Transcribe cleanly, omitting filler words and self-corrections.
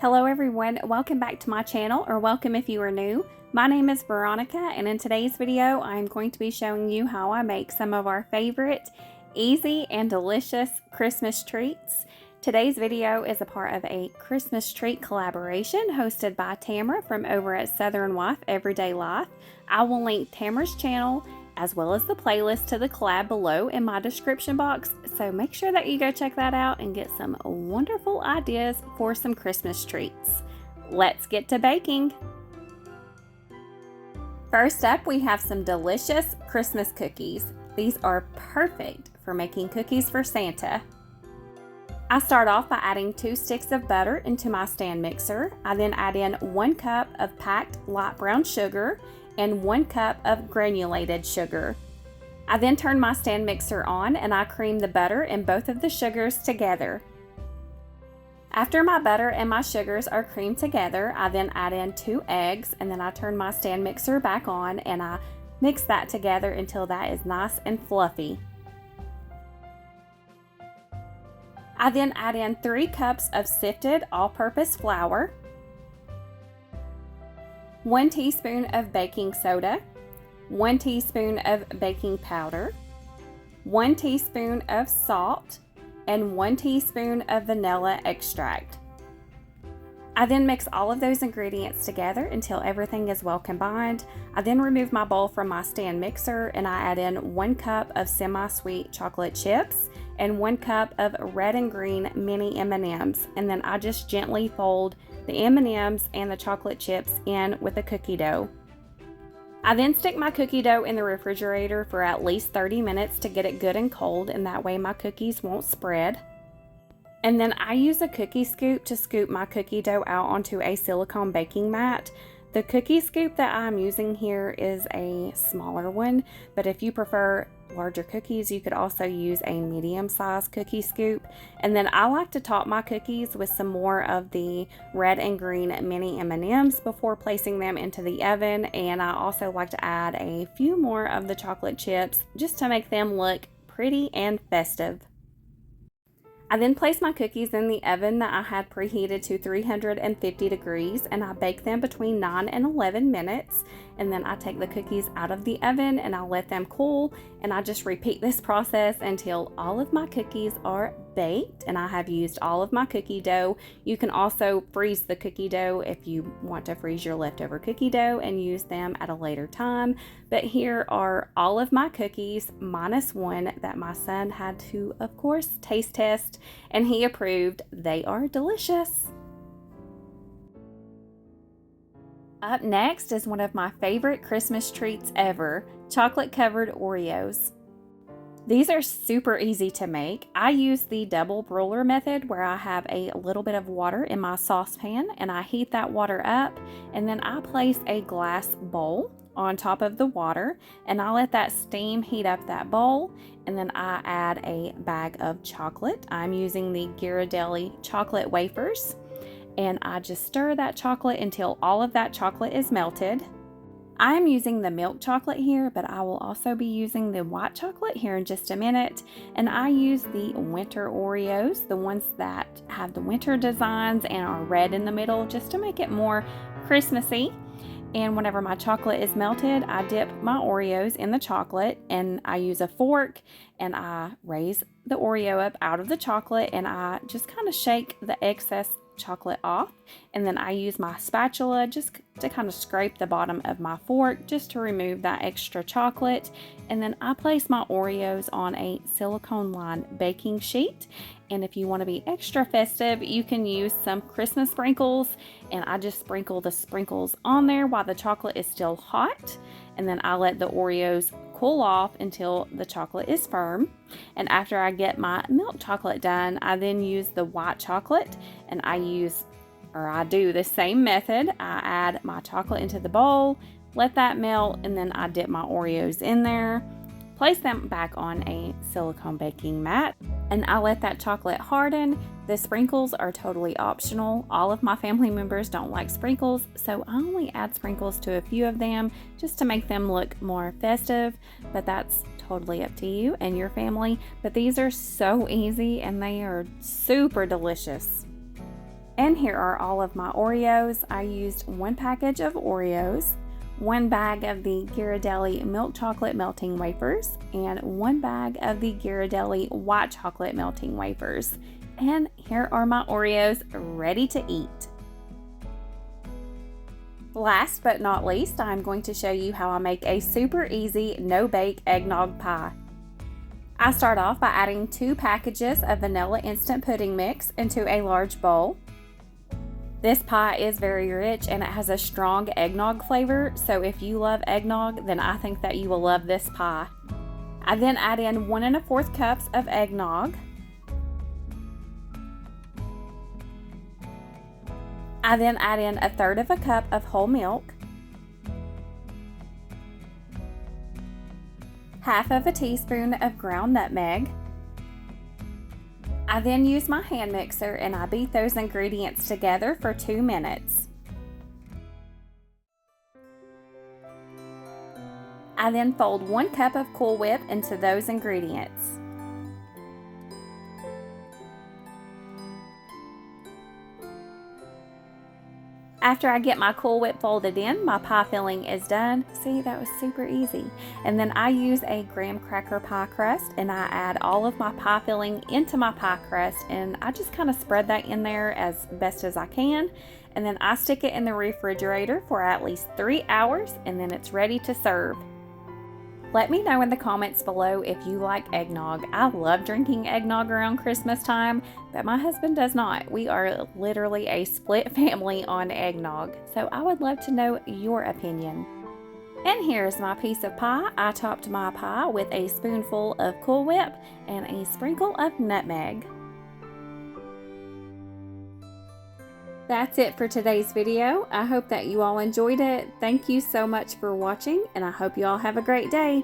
Hello everyone, welcome back to my channel, or welcome if you are new. My name is Veronica, and in today's video I'm going to be showing you how I make some of our favorite easy and delicious Christmas treats. Today's video is a part of a Christmas treat collaboration hosted by Tamara from over at Southern Wife Everyday Life. I will link Tamara's channel as well as the playlist to the collab below in my description box, so make sure that you go check that out and get some wonderful ideas for some Christmas treats. Let's get to baking. First up, we have some delicious Christmas cookies. These are perfect for making cookies for Santa. I start off by adding 2 sticks of butter into my stand mixer. I then add in 1 cup of packed light brown sugar and 1 cup of granulated sugar. I then turn my stand mixer on and I cream the butter and both of the sugars together. After my butter and my sugars are creamed together, I then add in 2 eggs, and then I turn my stand mixer back on and I mix that together until that is nice and fluffy. I then add in 3 cups of sifted all-purpose flour, 1 teaspoon of baking soda, 1 teaspoon of baking powder, 1 teaspoon of salt, and 1 teaspoon of vanilla extract. I then mix all of those ingredients together until everything is well combined. I then remove my bowl from my stand mixer and I add in 1 cup of semi-sweet chocolate chips and 1 cup of red and green mini M&Ms, and then I just gently fold the M&Ms and the chocolate chips in with the cookie dough. I then stick my cookie dough in the refrigerator for at least 30 minutes to get it good and cold, and that way my cookies won't spread. And then I use a cookie scoop to scoop my cookie dough out onto a silicone baking mat. The cookie scoop that I'm using here is a smaller one, but if you prefer larger cookies, you could also use a medium-sized cookie scoop. And then I like to top my cookies with some more of the red and green mini M&Ms before placing them into the oven, and I also like to add a few more of the chocolate chips just to make them look pretty and festive. I then place my cookies in the oven that I had preheated to 350 degrees, and I bake them between 9 and 11 minutes. And then I take the cookies out of the oven and I let them cool, and I just repeat this process until all of my cookies are baked and I have used all of my cookie dough. You can also freeze the cookie dough if you want to freeze your leftover cookie dough and use them at a later time. But here are all of my cookies minus one that my son had to, of course, taste test, and he approved. They are delicious. Up next is one of my favorite Christmas treats ever, chocolate-covered Oreos. These are super easy to make. I use the double broiler method where I have a little bit of water in my saucepan and I heat that water up, and then I place a glass bowl on top of the water and I let that steam heat up that bowl, and then I add a bag of chocolate. I'm using the Ghirardelli chocolate wafers, and I just stir that chocolate until all of that chocolate is melted. I'm using the milk chocolate here, but I will also be using the white chocolate here in just a minute. And I use the winter Oreos, the ones that have the winter designs and are red in the middle, just to make it more Christmassy. And whenever my chocolate is melted, I dip my Oreos in the chocolate and I use a fork and I raise the Oreo up out of the chocolate and I just kind of shake the excess chocolate off, and then I use my spatula just to kind of scrape the bottom of my fork just to remove that extra chocolate. And then I place my Oreos on a silicone lined baking sheet, and if you want to be extra festive, you can use some Christmas sprinkles, and I just sprinkle the sprinkles on there while the chocolate is still hot, and then I let the Oreos cool off until the chocolate is firm. And after I get my milk chocolate done, I then use the white chocolate, and I do the same method. I add my chocolate into the bowl, let that melt, and then I dip my Oreos in there, place them back on a silicone baking mat, and I let that chocolate harden. The sprinkles are totally optional. All of my family members don't like sprinkles, so I only add sprinkles to a few of them just to make them look more festive, but that's totally up to you and your family. But these are so easy and they are super delicious. And here are all of my Oreos. I used 1 package of Oreos, 1 bag of the Ghirardelli milk chocolate melting wafers, and 1 bag of the Ghirardelli white chocolate melting wafers. And here are my Oreos ready to eat. Last but not least, I'm going to show you how I make a super easy no-bake eggnog pie. I start off by adding 2 packages of vanilla instant pudding mix into a large bowl. This pie is very rich and it has a strong eggnog flavor, so if you love eggnog, then I think that you will love this pie. I then add in 1 1/4 cups of eggnog. I then add in 1/3 cup of whole milk, 1/2 teaspoon of ground nutmeg. I then use my hand mixer and I beat those ingredients together for 2 minutes. I then fold 1 cup of Cool Whip into those ingredients. After I get my Cool Whip folded in, my pie filling is done. See, that was super easy. And then I use a graham cracker pie crust and I add all of my pie filling into my pie crust and I just kind of spread that in there as best as I can. And then I stick it in the refrigerator for at least 3 hours and then it's ready to serve. Let me know in the comments below if you like eggnog. I love drinking eggnog around Christmas time, but my husband does not. We are literally a split family on eggnog, so I would love to know your opinion. And here's my piece of pie. I topped my pie with a spoonful of Cool Whip and a sprinkle of nutmeg. That's it for today's video. I hope that you all enjoyed it. Thank you so much for watching, and I hope you all have a great day.